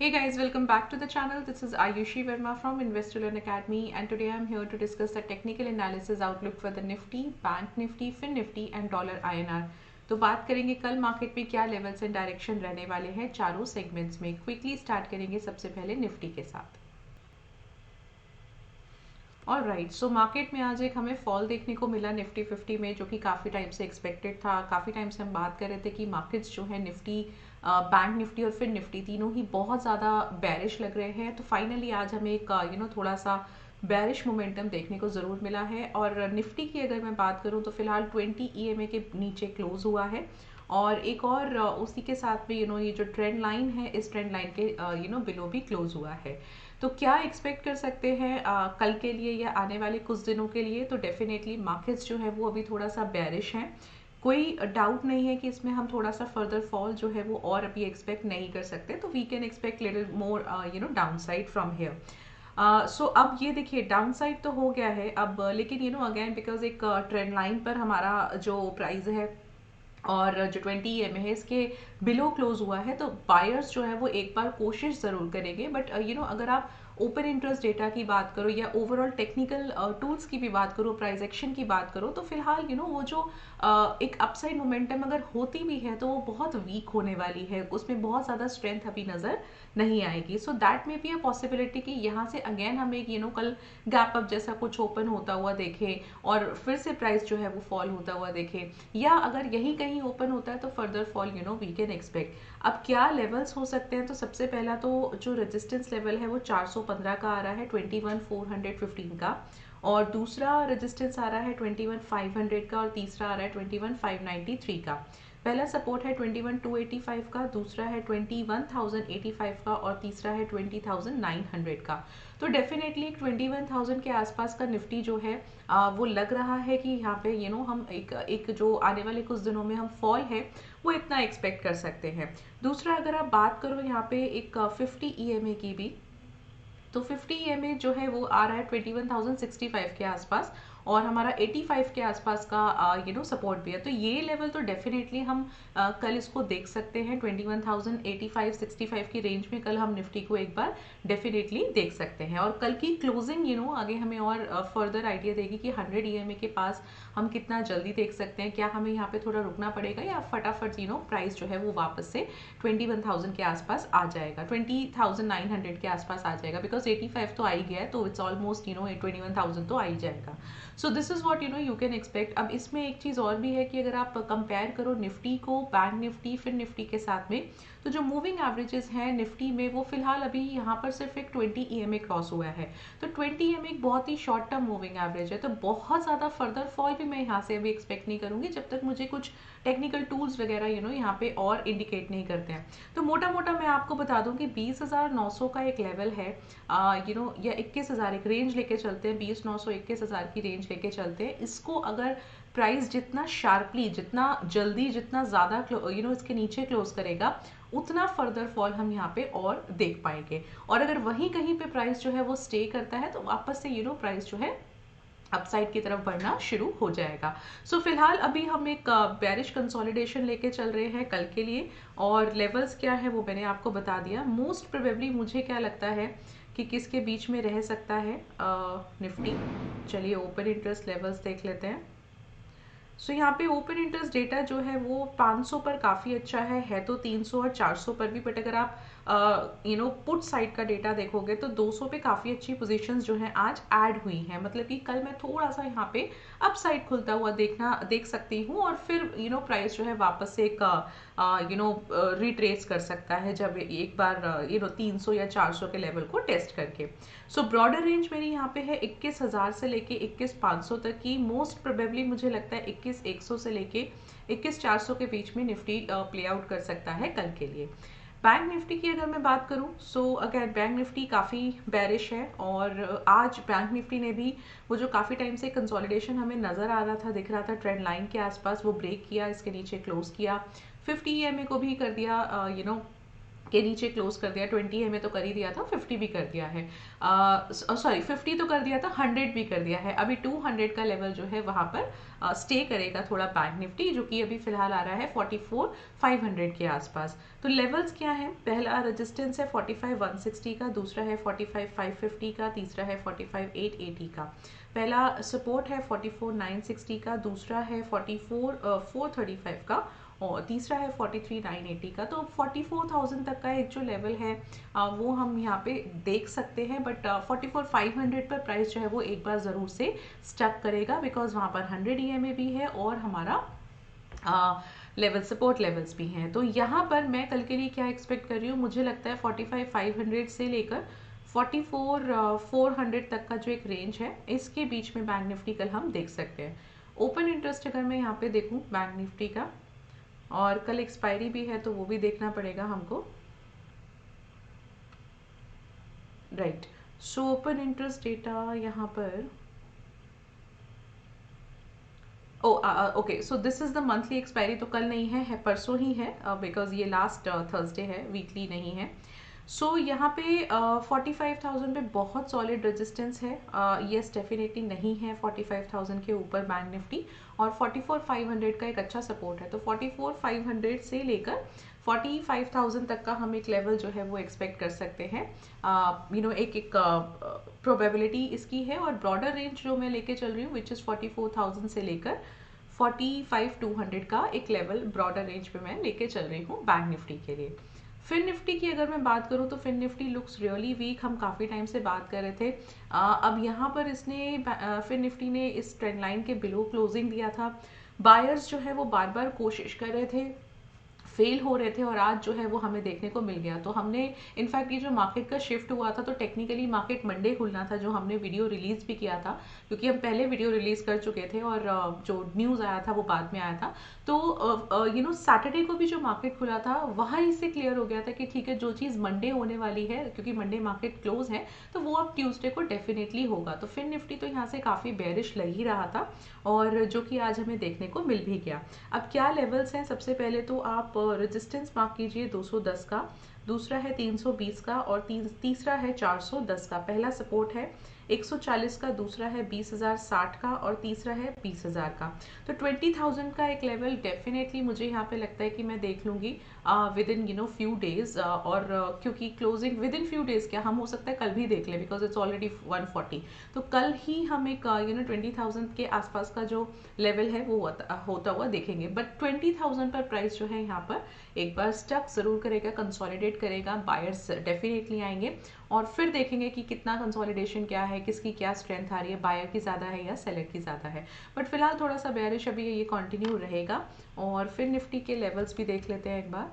Hey guys, welcome back to the channel. This is Ayushi Verma from Investor Learn Academy, and today I'm here to discuss the technical analysis outlook for the Nifty, Bank Nifty, Fin Nifty and Dollar INR. तो बात करेंगे कल market में क्या levels and direction रहने वाले हैं चारों सेगमेंट्स में। क्विकली स्टार्ट करेंगे सबसे पहले निफ्टी के साथ। ऑल राइट, सो मार्केट में आज एक हमें फॉल देखने को मिला निफ्टी 50 में, जो कि काफ़ी टाइम से एक्सपेक्टेड था। काफ़ी टाइम से हम बात कर रहे थे कि मार्केट्स जो है निफ्टी, बैंक निफ्टी और फिर निफ्टी तीनों ही बहुत ज़्यादा बैरिश लग रहे हैं। तो फाइनली आज हमें एक थोड़ा सा बैरिश मोमेंटम देखने को ज़रूर मिला है। और निफ्टी की अगर मैं बात करूँ तो फिलहाल 20 EMA के नीचे क्लोज हुआ है। और एक और उसी के साथ में ये जो ट्रेंड लाइन है, इस ट्रेंड लाइन के बिलो भी क्लोज हुआ है। तो क्या एक्सपेक्ट कर सकते हैं कल के लिए या आने वाले कुछ दिनों के लिए? तो डेफिनेटली मार्केट्स जो है वो अभी थोड़ा सा बेरिश हैं। कोई डाउट नहीं है कि इसमें हम थोड़ा सा फर्दर फॉल जो है वो और अभी एक्सपेक्ट नहीं कर सकते। तो we can expect little more downside from here. So अब ये देखिए डाउन साइड तो हो गया है अब, लेकिन अगेन बिकॉज एक ट्रेंड लाइन पर हमारा जो प्राइस है और जो 20 EMA है इसके बिलो क्लोज हुआ है, तो बायर्स जो है वो एक बार कोशिश ज़रूर करेंगे। बट अगर आप ओपन इंटरेस्ट डेटा की बात करो या ओवरऑल टेक्निकल टूल्स की भी बात करो, प्राइस एक्शन की बात करो, तो फिलहाल वो जो एक अपसाइड मोमेंटम अगर होती भी है तो वो बहुत वीक होने वाली है, उसमें बहुत ज़्यादा स्ट्रेंथ अभी नज़र नहीं आएगी। सो दैट में भी अ पॉसिबिलिटी कि यहाँ से अगेन हमें एक कल गैप अप जैसा कुछ ओपन होता हुआ देखें और फिर से प्राइस जो है वो फॉल होता हुआ देखें, या अगर यही कहीं ओपन होता है तो further fall we can expect. अब क्या लेवल्स हो सकते हैं? तो सबसे पहला तो जो रेजिस्टेंस लेवल है वो 415 का आ रहा है, 21,415 का। और दूसरा रेजिस्टेंस आ रहा है 21,500 का और तीसरा आ रहा है 21,593 का। पहला सपोर्ट है 21,285 का, दूसरा है 21,085 का और तीसरा है 20,900 का। तो डेफिनेटली 21,000 के आसपास का निफ्टी जो है वो लग रहा है कि यहाँ पे हम एक जो आने वाले कुछ दिनों में हम फॉल है वो इतना एक्सपेक्ट कर सकते हैं। दूसरा अगर आप बात करो यहाँ पे एक 50 EMA की भी, तो 50 EMA जो है वो आ रहा है 21,065 के आसपास और हमारा 85 के आसपास का सपोर्ट भी है। तो ये लेवल तो डेफिनेटली हम कल इसको देख सकते हैं 21,085 65 की रेंज में कल हम निफ्टी को एक बार डेफिनेटली देख सकते हैं। और कल की क्लोजिंग आगे हमें और फर्दर आइडिया देगी कि 100 EMA के पास हम कितना जल्दी देख सकते हैं। क्या हमें यहाँ पे थोड़ा रुकना पड़ेगा या फटाफट प्राइस जो है वो वापस से 21,000 के आसपास आ जाएगा, 20,900 के आसपास आ जाएगा, बिकॉज 85 तो आ ही गया है, तो इट्स ऑलमोस्ट 21,000 तो आ ही जाएगा। So this is what you can expect. अब इसमें एक चीज़ और भी है कि अगर आप कंपेयर करो निफ्टी को बैंक निफ्टी फिर निफ्टी के साथ में, तो जो मूविंग एवरेजेस हैं निफ्टी में वो फिलहाल अभी यहाँ पर सिर्फ एक 20 EMA क्रॉस हुआ है। तो 20 EMA एक बहुत ही शॉर्ट टर्म मूविंग एवरेज है, तो बहुत ज़्यादा फर्दर फॉल भी मैं यहाँ से अभी एक्सपेक्ट नहीं करूँगी जब तक मुझे कुछ टेक्निकल टूल्स वगैरह यहाँ पे और इंडिकेट नहीं करते हैं। तो मोटा मोटा मैं आपको बता दूं कि 20,900 का एक लेवल है, या 21,000 एक रेंज लेके चलते हैं, 20,900 21,000 की रेंज लेके चलते हैं। इसको अगर प्राइस जितना शार्पली, जितना जल्दी, जितना ज़्यादा इसके नीचे क्लोज करेगा, उतना फर्दर फॉल हम यहाँ पे और देख पाएंगे। और अगर वहीं कहीं पे प्राइस जो है वो स्टे करता है तो वापस से प्राइस जो है अपसाइड की तरफ बढ़ना शुरू हो जाएगा। सो फिलहाल अभी हम एक बेरिश कंसोलिडेशन लेके चल रहे हैं कल के लिए, और लेवल्स क्या है वो मैंने आपको बता दिया। मोस्ट प्रोबेबली मुझे क्या लगता है कि किसके बीच में रह सकता है निफ्टी। चलिए ओपन इंटरेस्ट लेवल्स देख लेते हैं। सो यहाँ पे ओपन इंटरेस्ट डेटा जो है वो 500 पर काफ़ी अच्छा है तो 300 और 400 पर भी। बट अगर आप पुट साइड का डेटा देखोगे तो 200 पे काफ़ी अच्छी पोजीशंस जो हैं आज ऐड हुई हैं। मतलब कि कल मैं थोड़ा सा यहाँ पे अप साइड खुलता हुआ देख सकती हूँ, और फिर प्राइस जो है वापस से एक रिट्रेस कर सकता है जब एक बार 300 या 400 के लेवल को टेस्ट करके। सो ब्रॉडर रेंज मेरी यहाँ पे है 21,000 से लेके 21,500 तक की। मोस्ट प्रोबेबली मुझे लगता है 21,100 से लेके 21,400 के बीच में निफ्टी प्ले आउट कर सकता है कल के लिए। बैंक निफ्टी की अगर मैं बात करूं, सो अगेन बैंक निफ्टी काफ़ी बेरिश है, और आज बैंक निफ्टी ने भी वो जो काफ़ी टाइम से कंसोलिडेशन हमें नज़र आ रहा था, दिख रहा था ट्रेंड लाइन के आसपास, वो ब्रेक किया, इसके नीचे क्लोज किया, 50 EMA को भी कर दिया के नीचे क्लोज कर दिया। 20 है में तो कर ही दिया था, 50 भी कर दिया है, सॉरी 50 तो कर दिया था, 100 भी कर दिया है। अभी 200 का लेवल जो है वहाँ पर स्टे करेगा थोड़ा बैंक निफ्टी, जो कि अभी फिलहाल आ रहा है 44,500 के आसपास। तो लेवल्स क्या है, पहला रेजिस्टेंस है 45,160 का, दूसरा है 45,550 का, तीसरा है 45,880 का। पहला सपोर्ट है 44,960 का, दूसरा है 44,435 का, और तीसरा है 43,980 का। तो 44,000 तक का एक जो लेवल है वो हम यहाँ पे देख सकते हैं, बट 44,500 पर प्राइस जो है वो एक बार ज़रूर से स्टक करेगा, बिकॉज वहाँ पर 100 EMA भी है और हमारा लेवल सपोर्ट लेवल्स भी हैं। तो यहाँ पर मैं कल के लिए क्या एक्सपेक्ट कर रही हूँ, मुझे लगता है 45,500 से लेकर 44,400 तक का जो एक रेंज है, इसके बीच में बैंक निफ्टी कल हम देख सकते हैं। ओपन इंटरेस्ट अगर मैं यहाँ पे देखूँ बैंक निफ्टी का, और कल एक्सपायरी भी है तो वो भी देखना पड़ेगा हमको, right. So open interest data यहाँ पर, okay, so this is the monthly expiry, तो कल नहीं है, परसों ही है, बिकॉज ये लास्ट थर्सडे है, वीकली नहीं है। सो यहाँ पे 45,000 पे बहुत सॉलिड रेजिस्टेंस है, यस डेफिनेटली नहीं है 45,000 के ऊपर बैंक निफ्टी, और 44,500 का एक अच्छा सपोर्ट है। तो 44,500 से लेकर 45,000 तक का हम एक लेवल जो है वो एक्सपेक्ट कर सकते हैं। एक प्रोबेबिलिटी इसकी है, और ब्रॉडर रेंज जो मैं लेके चल रही हूँ विच इज़ 44,000 से लेकर 45,200 का एक लेवल ब्रॉडर रेंज पे मैं लेके चल रही हूँ बैंक निफ्टी के लिए। फिन निफ्टी की अगर मैं बात करूं तो Fin Nifty looks really weak, हम काफ़ी टाइम से बात कर रहे थे। अब यहाँ पर इसने फिन निफ्टी ने इस ट्रेंड लाइन के बिलो क्लोजिंग दिया था। बायर्स जो है वो बार बार कोशिश कर रहे थे, फेल हो रहे थे, और आज जो है वो हमें देखने को मिल गया। तो हमने इनफैक्ट ये जो मार्केट का शिफ्ट हुआ था, तो टेक्निकली मार्केट मंडे खुलना था, जो हमने वीडियो रिलीज भी किया था, क्योंकि हम पहले वीडियो रिलीज कर चुके थे और जो न्यूज़ आया था वो बाद में आया था। तो सैटरडे को भी जो मार्केट खुला था वहाँ इससे क्लियर हो गया था कि ठीक है, जो चीज़ मंडे होने वाली है, क्योंकि मंडे मार्केट क्लोज है, तो वो अब ट्यूसडे को डेफिनेटली होगा। तो फिन निफ्टी तो यहाँ से काफ़ी बेरिश लग ही रहा था, और जो कि आज हमें देखने को मिल भी गया। अब क्या लेवल्स हैं, सबसे पहले तो आप रेजिस्टेंस मार्क कीजिए 210 का, दूसरा है 320 का, और तीसरा है 410 का। पहला सपोर्ट है 140 का, दूसरा है 20,060 का, और तीसरा है 20,000 का। तो 20,000 का एक लेवल डेफिनेटली मुझे यहाँ पे लगता है कि मैं देख लूँगी विद इन फ्यू डेज, और क्योंकि closing with in few days क्या, हम हो सकता है कल भी देख लें, बिकॉज इट्स ऑलरेडी 140। तो कल ही हम एक 20,000 के आसपास का जो लेवल है वो होता हुआ देखेंगे। बट 20,000 पर प्राइस जो है यहाँ पर एक बार स्टक जरूर करेगा, कंसोलिडेट करेगा, बायर्स डेफिनेटली आएंगे, और फिर देखेंगे कि कितना कंसोलिडेशन क्या है, किसकी क्या स्ट्रेंथ आ रही है, बायर की ज़्यादा है या सेलर की ज़्यादा है। बट फिलहाल थोड़ा सा बेयरिश अभी ये कंटिन्यू रहेगा। और फिर निफ्टी के लेवल्स भी देख लेते हैं एक बार।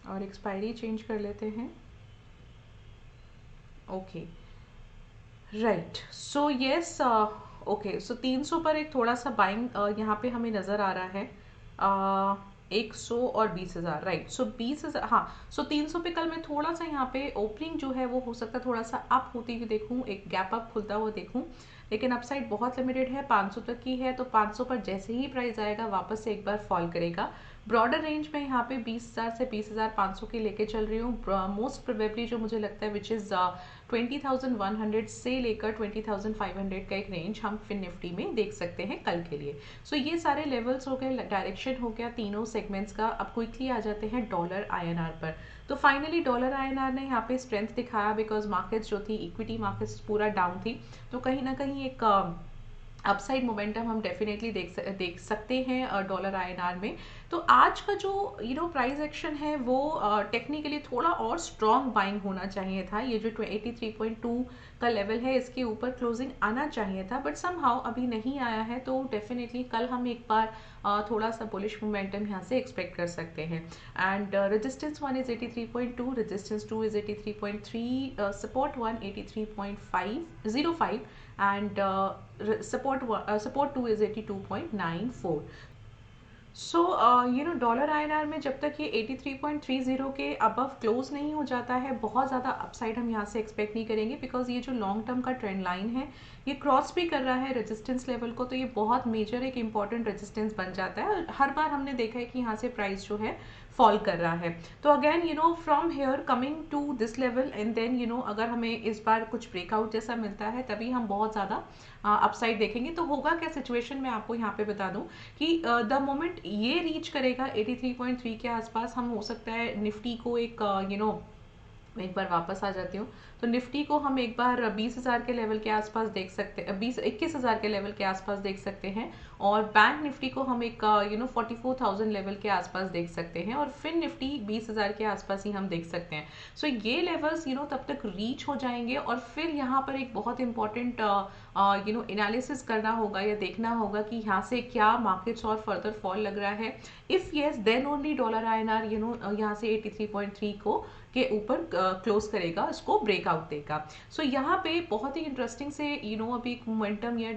और एक्सपायरी चेंज कर लेते हैं। Okay, right, so yes, okay, so 300 पर एक थोड़ा सा बाइंग यहाँ पे हमें नज़र आ रहा है, 100 और 20,000, राइट। सो 20,000, हाँ। सो 300 पे कल मैं थोड़ा सा यहाँ पे ओपनिंग जो है वो हो सकता है थोड़ा सा अप होती हुई देखूँ, एक गैप अप खुलता हुआ देखूँ, लेकिन अपसाइड बहुत लिमिटेड है, 500 तक की है। तो 500 पर जैसे ही प्राइस आएगा वापस से एक बार फॉल करेगा। ब्रॉडर रेंज में यहाँ पे 20,000 से 20,500 की लेके चल रही हूँ। मोस्ट प्रोबेबली जो मुझे लगता है विच इज़ 20,100 से लेकर 20,500 का एक रेंज हम फिन निफ्टी में देख सकते हैं कल के लिए। सो ये सारे लेवल्स हो गए, डायरेक्शन हो गया तीनों सेगमेंट्स का। अब क्विकली आ जाते हैं डॉलर INR पर। तो फाइनली डॉलर INR ने यहाँ पे स्ट्रेंथ दिखाया, बिकॉज मार्केट्स जो थी, इक्विटी मार्केट्स पूरा डाउन थी, तो कहीं ना कहीं एक अपसाइड मोमेंटम हम डेफिनेटली देख सकते हैं डॉलर INR में। तो आज का जो प्राइस एक्शन है वो टेक्निकली थोड़ा और स्ट्रॉन्ग बाइंग होना चाहिए था। ये जो 83.2 का लेवल है इसके ऊपर क्लोजिंग आना चाहिए था, बट समहाउ अभी नहीं आया है। तो डेफिनेटली कल हम एक बार थोड़ा सा बुलिश मोमेंटम यहाँ से एक्सपेक्ट कर सकते हैं। And resistance 1 is 83.2, resistance 2 is 83.3, support 1 83.505, and support 2 is 82.94. So dollar INR में जब तक ये 83.30 के अबव क्लोज नहीं हो जाता है, बहुत ज़्यादा अपसाइड हम यहाँ से एक्सपेक्ट नहीं करेंगे, बिकॉज ये जो लॉन्ग टर्म का ट्रेंड लाइन है ये क्रॉस भी कर रहा है रेजिस्टेंस लेवल को, तो ये बहुत मेजर एक इंपॉर्टेंट रेजिस्टेंस बन जाता है। और हर बार हमने देखा है कि यहाँ से प्राइस जो है फॉल कर रहा है। तो again from here coming to this level and then अगर हमें इस बार कुछ ब्रेकआउट जैसा मिलता है तभी हम बहुत ज़्यादा अपसाइड देखेंगे। तो होगा क्या सिचुएशन, मैं आपको यहाँ पे बता दूं कि द मोमेंट ये रीच करेगा 83.3 के आसपास, हम हो सकता है निफ्टी को एक मैं एक बार वापस आ जाती हूँ। तो निफ्टी को हम एक बार 20,000 के लेवल के आसपास देख सकते हैं, 21,000 के लेवल के आसपास देख सकते हैं। और बैंक निफ्टी को हम एक 44,000 लेवल के आसपास देख सकते हैं, और फिन निफ्टी 20,000 के आसपास ही हम देख सकते हैं। सो ये लेवल्स तब तक रीच हो जाएंगे, और फिर यहाँ पर एक बहुत इंपॉर्टेंट एनालिसिस करना होगा या देखना होगा कि यहाँ से क्या मार्केट्स और फर्दर फॉल लग रहा है। If yes then only dollar INR यहाँ से 83.3 को के ऊपर क्लोज करेगा, इसको ब्रेकआउट देगा। सो यहाँ पे बहुत ही इंटरेस्टिंग से अभी एक मोमेंटम या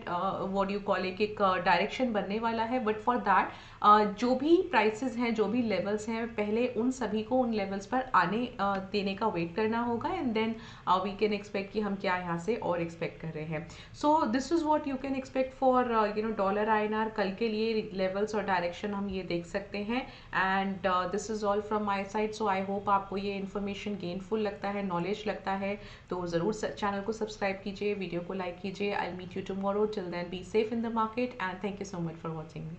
व्हाट यू कॉल एक डायरेक्शन बनने वाला है। बट फॉर दैट जो भी प्राइसेस हैं, जो भी लेवल्स हैं, पहले उन सभी को उन लेवल्स पर आने देने का वेट करना होगा, and then we can expect कि हम क्या यहाँ से और एक्सपेक्ट कर रहे हैं। So this is what you can expect for dollar INR. कल के लिए लेवल्स और डायरेक्शन हम ये देख सकते हैं। And this is all from my side. So I hope आपको ये इन्फॉर्मेशन गेनफुल लगता है, नॉलेज लगता है, तो ज़रूर चैनल को सब्सक्राइब कीजिए, वीडियो को लाइक कीजिए। I meet you tomorrow, till then be safe in the market and thank you so much for watching me.